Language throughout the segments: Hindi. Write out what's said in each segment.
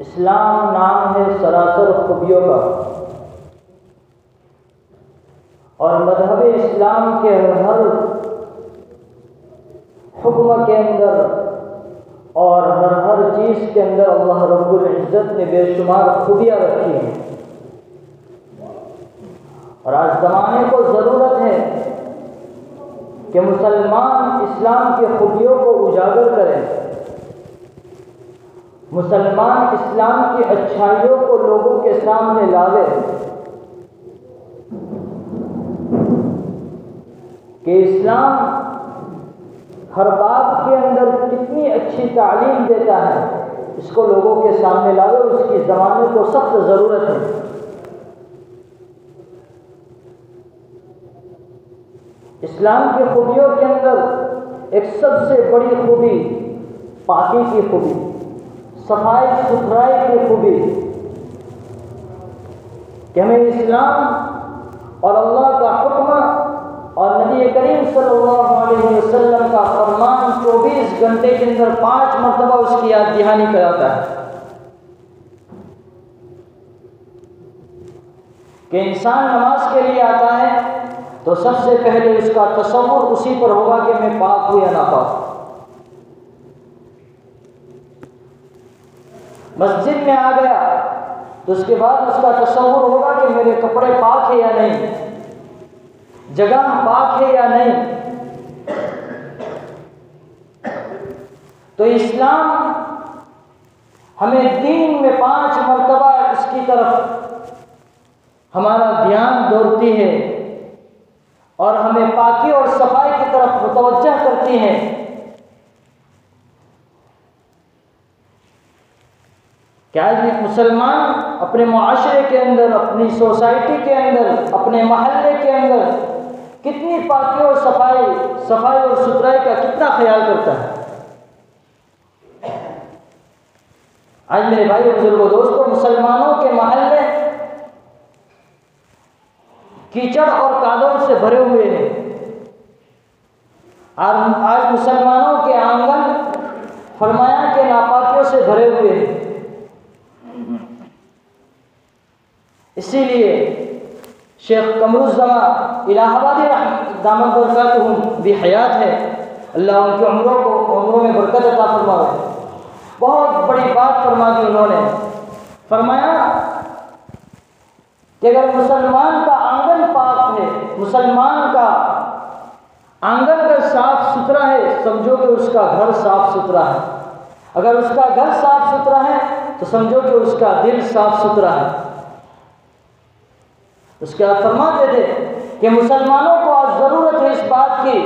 इस्लाम नाम है सरासर खूबियों का और मज़हब इस्लाम के हर हुक्म के अंदर और हर चीज़ के अंदर अल्लाह रब्बुल इज़्ज़त ने बेशुमार खूबियाँ रखी हैं। और आज ज़माने को ज़रूरत है कि मुसलमान इस्लाम की खूबियों को उजागर करें, मुसलमान इस्लाम की अच्छाइयों को लोगों के सामने लावे कि इस्लाम हर बात के अंदर कितनी अच्छी तालीम देता है, इसको लोगों के सामने लावे। उसकी ज़माने को सख्त ज़रूरत है। इस्लाम की खूबियों के अंदर एक सबसे बड़ी खूबी पाकी की खूबी, सफाई सुथराई की खूबी कि हमें इस्लाम और अल्लाह का हुक्म और नबी करीम सल्लल्लाहु अलैहि वसल्लम का फरमान 24 घंटे के अंदर 5 मरतबा उसकी याद दहानी कराता है कि इंसान नमाज के लिए आता है तो सबसे पहले उसका तसव्वुर उसी पर होगा कि मैं पाक हूँ या नापाक। मस्जिद में आ गया तो उसके बाद उसका तसव्वुर होगा कि मेरे कपड़े पाक है या नहीं, जगह पाक है या नहीं। तो इस्लाम हमें दीन में 5 मरतबा इसकी तरफ हमारा ध्यान दौड़ती है और हमें पाकी और सफाई की तरफ मुतवज्जह करती हैं। क्या आज एक मुसलमान अपने मुआशरे के अंदर, अपनी सोसाइटी के अंदर, अपने महल्ले के अंदर कितनी पाकी और सफाई और सुथराई का कितना ख्याल करता है? आज मेरे भाई बुजुर्गों दोस्तों, मुसलमानों के महल्ले कीचड़ और कादव से भरे हुए हैं। आज मुसलमानों के आंगन फरमाया के नापाकियों से भरे हुए हैं। इसीलिए शेख कमरुज़्ज़मान इलाहाबादी दामत बरकातुहुम भी हयात है, अल्लाह उनकी उम्रों में बरकत अता फरमावे, बहुत बड़ी बात फरमा दी उन्होंने। फरमाया कि अगर मुसलमान का आंगन पाक है, मुसलमान का आंगन अगर साफ सुथरा है, समझो कि उसका घर साफ सुथरा है। अगर उसका घर साफ सुथरा है तो समझो कि उसका दिल साफ सुथरा है। उसके बाद फरमाते थे कि मुसलमानों को आज ज़रूरत है इस बात की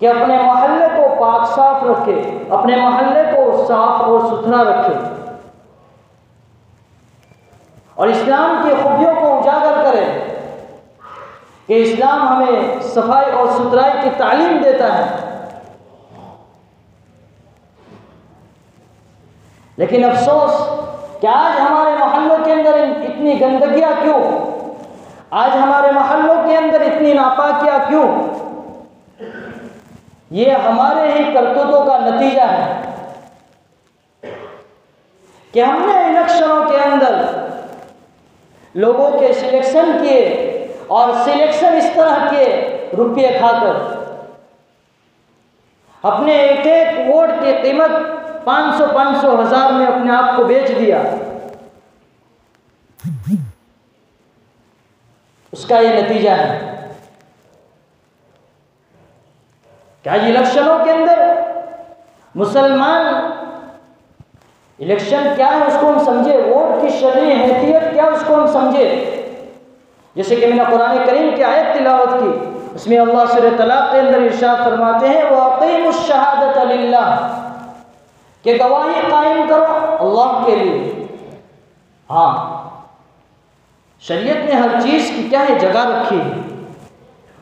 कि अपने महल्ले को पाक साफ रखे, अपने महल्ले को साफ और सुथरा रखे और इस्लाम की खूबियों को उजागर करें कि इस्लाम हमें सफाई और सुथराई की तालीम देता है। लेकिन अफसोस कि आज हमारे मोहल्लों के अंदर इतनी गंदगियां क्यों? आज हमारे मोहल्लों के अंदर इतनी नापाकियाँ क्यों? ये हमारे ही करतूतों का नतीजा है कि हमने इलेक्शनों के अंदर लोगों के सिलेक्शन किए और सिलेक्शन इस तरह के रुपये खाकर अपने एक एक वोट की कीमत 500 हज़ार में अपने आप को बेच दिया। उसका ये नतीजा है कि आज इलेक्शनों के अंदर मुसलमान, इलेक्शन क्या है उसको हम समझे, वोट की शरई हैसियत क्या उसको हम समझे। जैसे कि मैंने कुरान करीम की आयत तिलावत की, उसमें अल्लाह सूरह तलाक़ के अंदर इरशाद फरमाते हैं वअक़ीमुश शहादत लिल्लाह, कि गवाही कायम करो अल्लाह के लिए। हाँ, शरीयत ने हर चीज़ की क्या है जगह रखी है।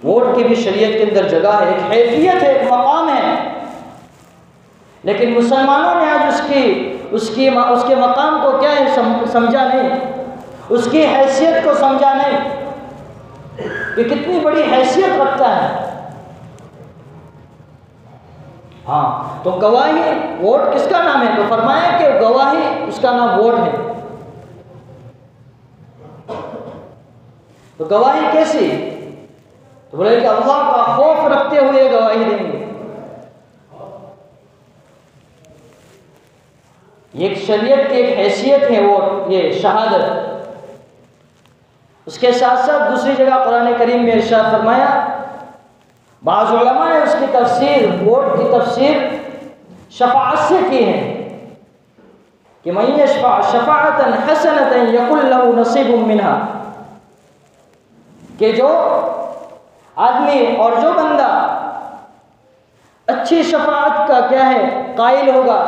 वोट की भी शरीयत के अंदर जगह है, एक हैसियत है, एक मकाम है। लेकिन मुसलमानों ने आज उसके मकाम को क्या है समझा नहीं, उसकी हैसियत को समझा नहीं कि कितनी बड़ी हैसियत रखता है। हाँ, तो गवाही, वोट किसका नाम है? तो फरमाया कि गवाही उसका नाम वोट है। तो गवाही कैसी? तो बोले कि अल्लाह का खौफ रखते हुए गवाही देंगे। एक शरीयत की एक हैसियत है वो, ये शहादत। उसके साथ साथ दूसरी जगह कुरान करीम में इरशाद फरमाया, बाज़ उलमा ने उसकी तफसीर, वोट की तफसीर शफाअत से की है कि मन यशफअ शफाअतन हसनतन यकुल लहु नसीबुम मिनहा, कि जो आदमी और जो बंदा अच्छी शफाअत का क्या है कायल होगा,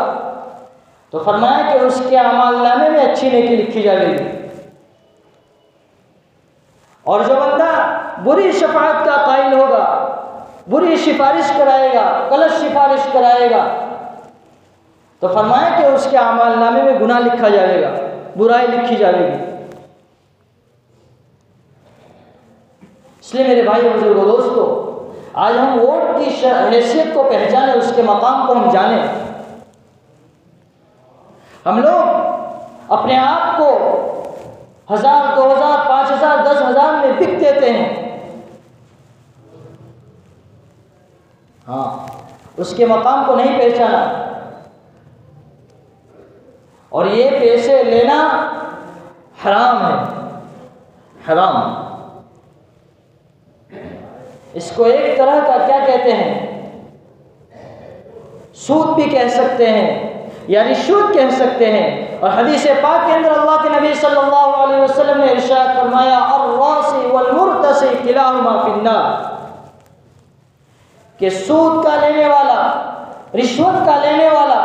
तो फरमाया कि उसके अमालनामे में अच्छी नेकी लिखी जाएगी। और जो बंदा बुरी शफाअत का कायल होगा, बुरी सिफारिश कराएगा, गलत सिफारिश कराएगा, तो फरमाया कि उसके अमालनामे में गुनाह लिखा जाएगा, बुराई लिखी जाएगी। इसलिए मेरे भाई बुजुर्गों दोस्तों, आज हम वोट की हैसियत को पहचाने, उसके मकाम को हम जाने। हम लोग अपने आप को 1000, 2000, 5000, 10,000 में बिक देते हैं। हाँ, उसके मकाम को नहीं पहचाना। और ये पैसे लेना हराम है, हराम। इसको एक तरह का क्या कहते हैं, सूद भी कह सकते हैं या रिश्वत कह सकते हैं। और हदीस पाक के अंदर अल्लाह के नबी सल्लल्लाहु अलैहि वसल्लम ने इरशाद फरमाया अर्रासी वल मुर्तसी किलाहुमा फिन्नार, कि सूद का लेने वाला, रिश्वत का लेने वाला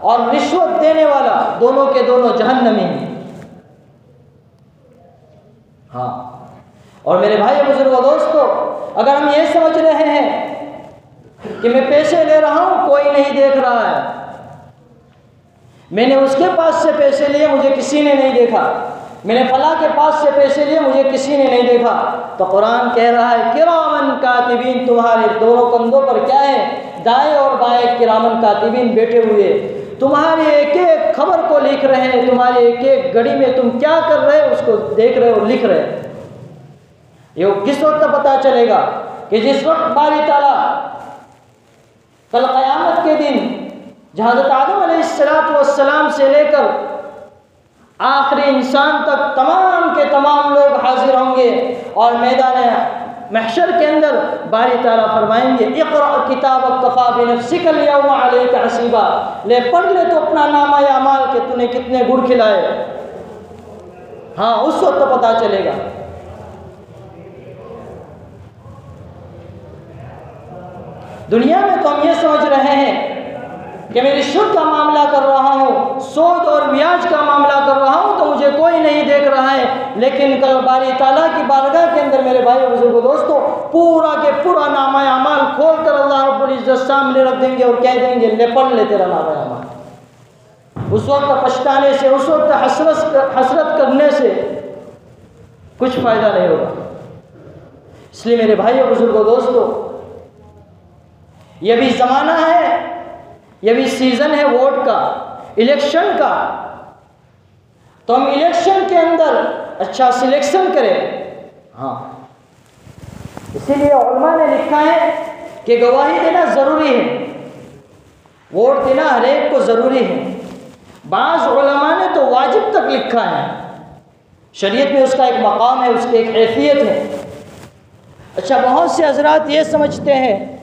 और रिश्वत देने वाला दोनों के दोनों जहन्नमी हैं। हाँ, और मेरे भाई बुजुर्गों दोस्तों, अगर हम ये समझ रहे हैं कि मैं पैसे ले रहा हूं कोई नहीं देख रहा है, मैंने उसके पास से पैसे लिए मुझे किसी ने नहीं देखा, मैंने फला के पास से पैसे लिए मुझे किसी ने नहीं देखा, तो कुरान कह रहा है किरामन कातिबीन, तुम्हारे दोनों कंधों पर क्या है, दाएं और बाएं किरामन कातिबीन बैठे हुए, तुम्हारी एक एक खबर को लिख रहे हैं, तुम्हारी एक एक घड़ी में तुम क्या कर रहे हो उसको देख रहे हो, लिख रहे हैं। ये किस वक्त पता चलेगा कि जिस वक्त बारी ताला कल क़यामत के दिन जहाँ हज़रत आदम अलैहिस्सलाम से लेकर आखिरी इंसान तक तमाम के तमाम लोग हाजिर होंगे और मैदान महशर के अंदर बारी ताला फरमाएंगे इक़रा किताबक कफ़ा बिनफ़्सिकल यौमा अलैका हसीबा, ले पढ़ ले तो अपना नामा या अमाल के तूने कितने गुड़ खिलाए। हाँ, उस वक्त तो पता चलेगा। दुनिया में तो हम ये समझ रहे हैं कि मैं रिश्वत का मामला कर रहा हूँ, सूद और ब्याज का मामला कर रहा हूँ, तो मुझे कोई नहीं देख रहा है। लेकिन कल बारी ताला की बारगाह के अंदर मेरे भाई बुजुर्गों दोस्तों, पूरा के पूरा नामा अमाल खोल कर अल्लाह रब्बुल इज्जत सामने रख देंगे और कह देंगे ले पढ़ ले तेरा नामा अमाल। उस वक्त पछताने से, उस वक्त हसरत करने से कुछ फ़ायदा नहीं होगा। इसलिए मेरे भाइयों बुजुर्गों दोस्तों, ये भी ज़माना है, ये भी सीज़न है वोट का, इलेक्शन का। तो हम इलेक्शन के अंदर अच्छा सिलेक्शन करें। हाँ, इसीलिए उलमा ने लिखा है कि गवाही देना ज़रूरी है, वोट देना हर एक को ज़रूरी है। बाज़ उलमा ने तो वाजिब तक लिखा है, शरीयत में उसका एक मकाम है, उसकी एक हैसियत है। अच्छा, बहुत से हजरात ये समझते हैं,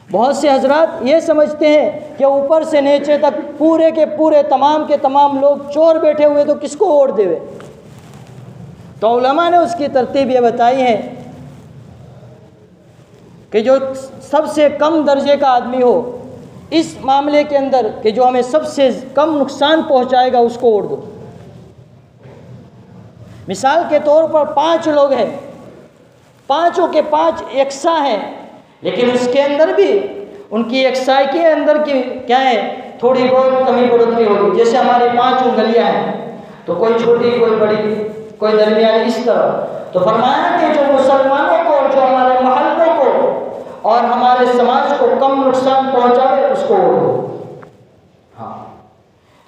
बहुत से हजरात ये समझते हैं कि ऊपर से नीचे तक पूरे के पूरे तमाम के तमाम लोग चोर बैठे हुए, तो किसको वोट देवे। तो उलमा ने उसकी तरतीब ये बताई है कि जो सबसे कम दर्जे का आदमी हो इस मामले के अंदर, कि जो हमें सबसे कम नुकसान पहुंचाएगा, उसको वोट दो। मिसाल के तौर पर 5 लोग हैं, पाँचों के 5 यकसा हैं, लेकिन उसके अंदर भी उनकी यकसाई के अंदर की क्या है, थोड़ी बहुत कमी बढ़ोतरी होगी। जैसे हमारी 5 उंगलियां हैं, तो कोई छोटी, कोई बड़ी, कोई दरमियानी, इस तरह। तो फरमाया कि जो मुसलमानों को, जो हमारे महल्लों को और हमारे समाज को कम नुकसान पहुंचावे, उसको वोट दो। हाँ,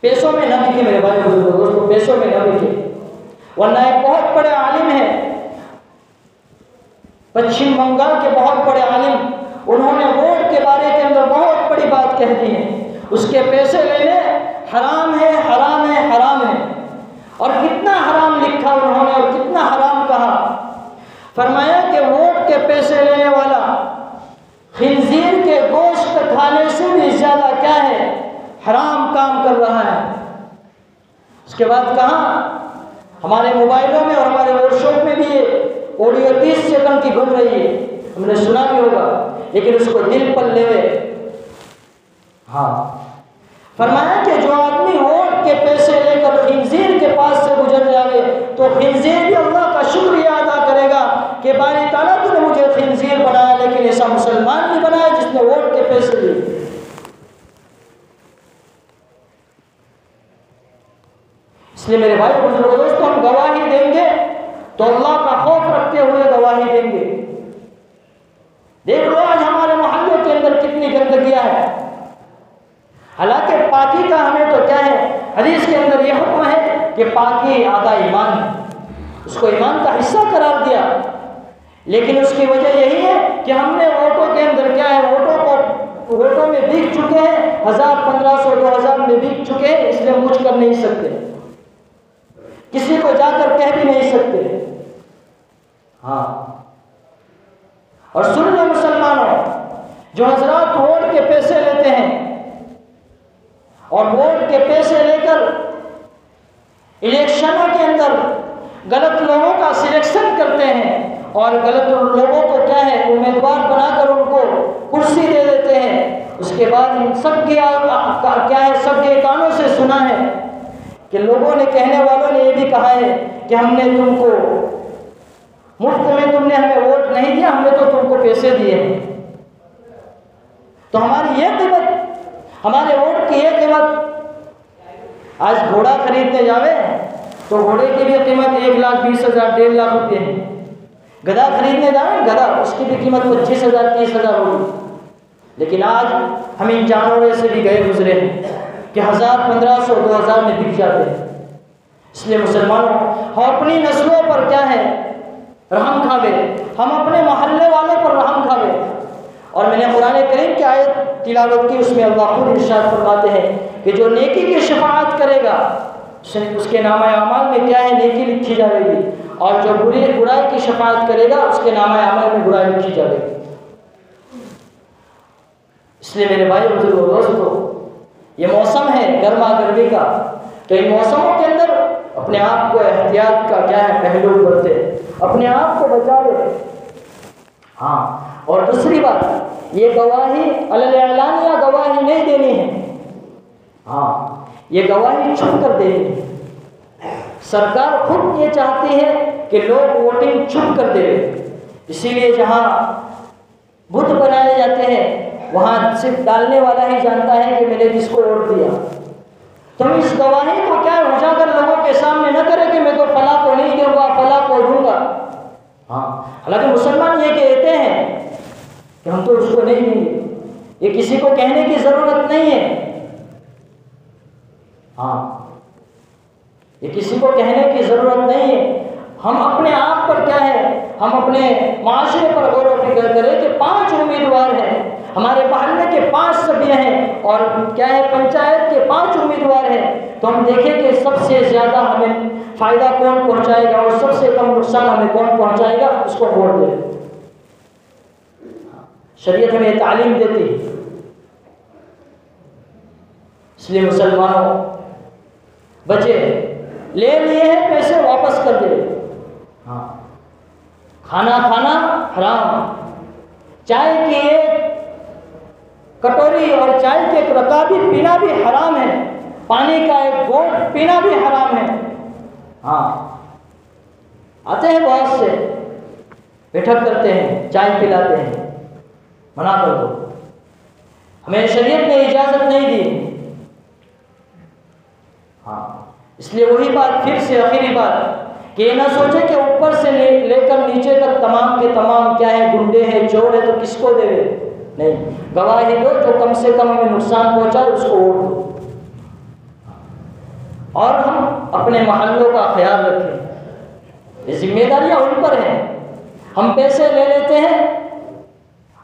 पैसों में न दिखे मेरे भाई दोस्तों, पैसों में न दिखे, वरना एक बहुत बड़े आलिम है, पश्चिम बंगाल के बहुत बड़े आलिम, उन्होंने वोट के बारे के अंदर बहुत बड़ी बात कह दी है। उसके पैसे लेने हराम है, हराम है, हराम है। और कितना हराम लिखा उन्होंने और कितना हराम कहा। फरमाया कि वोट के पैसे लेने वाला खिंजीर के गोश्त खाने से भी ज्यादा क्या है, हराम काम कर रहा है। उसके बाद कहा, हमारे मोबाइलों में और हमारे वर्कशॉप में भी ये ऑडियो 30 सेकंड की घूम रही है, हमने सुना भी होगा, लेकिन उसको दिल पर लेवे। हाँ, फरमाया कि जो आदमी वोट के पैसे लेकर खिंजीर के पास से गुजर जाए, तो खिंजीर भी अल्लाह का शुक्रिया अदा करेगा कि बारी ताला तूने मुझे खिंजीर बनाया, लेकिन ऐसा मुसलमान नहीं बनाया जिसने वोट के पैसे लिए। इसलिए मेरे भाई बुजुर्गों दोस्तों, हम गवाही देंगे तो अल्लाह का खौफ रखते हुए गवाही देंगे। देख लो आज हमारे मोहल्लों के अंदर कितनी गंदगियां है। हालांकि पाकी का हमें तो क्या है, हदीस के अंदर यह हुक्म है कि पाकी आधा ईमान है, उसको ईमान का हिस्सा करार दिया। लेकिन उसकी वजह यही है कि हमने वोटों के अंदर क्या है, वोटों में बिक चुके हैं, 1000, 1500, 2000 में बिक चुके हैं, इसलिए कुछ कर नहीं सकते, किसी को जाकर कह भी नहीं सकते। हाँ, और सुन लो मुसलमानों, जो हजरात वोट के पैसे लेते हैं और वोट के पैसे लेकर इलेक्शनों के अंदर गलत लोगों का सिलेक्शन करते हैं और गलत लोगों को क्या है, उम्मीदवार बनाकर उनको कुर्सी दे देते हैं। उसके बाद इन सब क्या है, सबके कानों से सुना है कि लोगों ने, कहने वालों ने ये भी कहा है कि हमने तुमको मुफ्त में, तुमने हमें वोट नहीं दिया, हमने तो तुमको पैसे दिए हैं। तो हमारी ये कीमत, हमारे वोट की ये कीमत। आज घोड़ा खरीदने जावे तो घोड़े की भी कीमत 1,20,000, 1.5 लाख रुपये है। गधा खरीदने जावे, गधा, उसकी भी कीमत 25,000, 30,000 होगी। लेकिन आज हम इन जानवरों से भी गए गुजरे हैं कि 1000, 1500, 2000 में बिक जाते हैं। इसलिए मुसलमानों, हम अपनी नस्लों पर क्या है, रहम खावे, हम अपने मोहल्ले वालों पर रहम खावे। और मैंने कुरान करीम की आयत तिलावत की, उसमें अल्लाह खुद इरशाद फरमाते हैं कि जो नेकी की शफाअत करेगा उसके नामा अमाल में क्या है, नेकी लिखी जाएगी, और जो बुराई की शफाअत करेगा उसके नामा अमाल में बुराई लिखी जाएगी। इसलिए मेरे भाई बुजुर्गों दोस्तों, ये मौसम है गर्मा गर्मी का, तो इन मौसमों के अंदर अपने आप को एहतियात का क्या है, पहलू बरते, अपने आप को बचा ले। हाँ, और दूसरी बात, ये गवाही अल-एलानिया गवाही नहीं देनी है। हाँ, ये गवाही छुप कर देनी है। सरकार खुद ये चाहती है कि लोग वोटिंग छुप कर दे, इसीलिए जहाँ बुत बनाए जाते हैं वहाँ सिर्फ डालने वाला ही जानता है कि मैंने किसको वोट दिया। तो इस गवाही को क्या उजागर लोगों के सामने न करें कि मैं तो फला को नहीं दूंगा, फला को दूंगा। हाँ, हालांकि मुसलमान ये कहते हैं कि हम तो उसको नहीं देंगे, ये किसी को कहने की ज़रूरत नहीं है। हाँ, ये किसी को कहने की ज़रूरत नहीं है। हम अपने आप पर क्या है, हम अपने माशरे पर गौर व फिक्र करें कि 5 उम्मीदवार हैं, हमारे मोहल्ले के 5 सभ्य हैं और क्या है पंचायत के 5 उम्मीदवार हैं, तो हम देखें कि सबसे ज़्यादा हमें फ़ायदा कौन पहुंचाएगा और सबसे कम नुकसान हमें कौन पहुंचाएगा, उसको वोट दें। शरीयत हमें तालीम देती है। इसलिए मुसलमानों बचे, ले लिए हैं पैसे वापस कर दे। हाँ, खाना खाना हराम, चाय की एक कटोरी और चाय के एक रकाबी पीना भी हराम है, पानी का एक घोट पीना भी हराम है। हाँ, आते हैं बहुत से, बैठक करते हैं, चाय पिलाते हैं, मना कर दो, हमें शरीयत ने इजाज़त नहीं दी। हाँ, इसलिए वही बात, फिर से आखिरी बात, कि ना सोचे कि ऊपर से लेकर नीचे तक तमाम के तमाम क्या है, गुंडे हैं, चोर है, तो किसको देवे? नहीं, गवाही दो, जो कम से कम हमें नुकसान पहुंचाए उसको वोट दो। और हम अपने मोहल्लों का ख्याल रखें, ये जिम्मेदारियां उन पर हैं। हम पैसे ले लेते हैं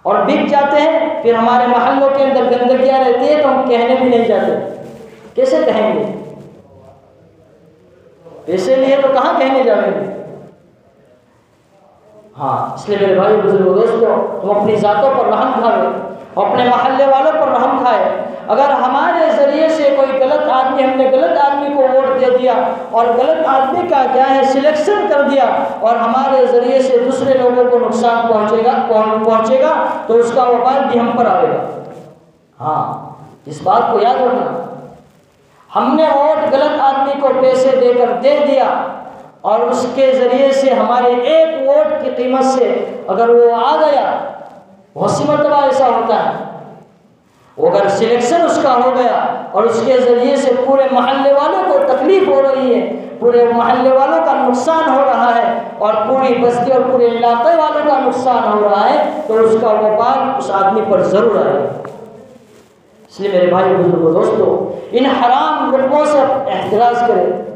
और बिक जाते हैं, फिर हमारे मोहल्लों के अंदर गंदगियां रहती है, तो हम कहने भी नहीं जाते। कैसे कहेंगे? पैसे लिए तो कहाँ कहने जाएंगे? हाँ, इसलिए मेरे भाई बुजुर्गों दोस्तों, तुम अपनी ज़ातों पर रहम खाओ, अपने मोहल्ले वालों पर रहम खाए। अगर हमारे ज़रिए से कोई गलत आदमी, हमने गलत आदमी को वोट दे दिया और गलत आदमी का क्या है सिलेक्शन कर दिया और हमारे ज़रिए से दूसरे लोगों को नुकसान पहुँचेगा तो उसका वबाल भी हम पर आएगा। हाँ, इस बात को याद रखना। हमने वोट गलत आदमी को पैसे देकर दे दिया और उसके ज़रिए से हमारे एक वोट की कीमत से अगर वो आ गया, बहुत सी मरतबा ऐसा होता है, अगर सिलेक्शन उसका हो गया और उसके ज़रिए से पूरे मोहल्ले वालों को तकलीफ हो रही है, पूरे मोहल्ले वालों का नुकसान हो रहा है और पूरी बस्ती और पूरे इलाके वालों का नुकसान हो रहा है, तो उसका वबाल उस आदमी पर ज़रूर आएगा। इसलिए मेरे भाई बुजुर्गों दोस्तों, इन हराम लुत्फ़ों से एहतिराज़ करें।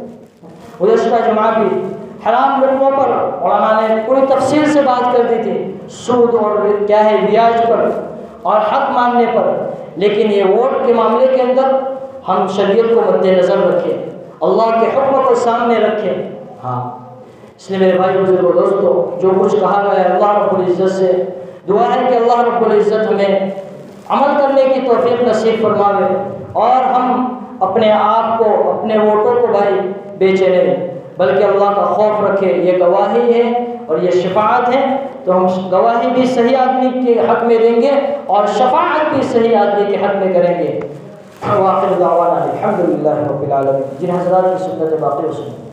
गुज़श्ता जुमा भी हराम लुत्फ़ों पर उलमा ने पूरी तफसील से बात कर दी थी, सूद और क्या है ब्याज पर और हक मांगने पर। लेकिन ये वोट के मामले के अंदर हम शरीयत को मद्देनज़र रखें, अल्लाह के हुक्म को सामने रखें। हाँ, इसलिए मेरे भाई बुजुर्गों दोस्तों, जो कुछ कहा गया है अल्लाह रब्बुल इज़्ज़त से दुआ है कि अल्लाह रब्बुल इज़्ज़त हमें अमल करने की तौफीक नसीब फरमावे और हम अपने आप को, अपने वोटों को भाई बेचे नहीं, बल्कि अल्लाह का खौफ रखें। ये गवाही है और ये शफाअत है, तो हम गवाही भी सही आदमी के हक़ में देंगे और शफाअत भी सही आदमी के हक़ में करेंगे। वाक़िअ दावाना अल्हम्दुलिल्लाहि रब्बिल आलमीन। जिन हज़रात की सुन्नत बाक़ी सुन्नत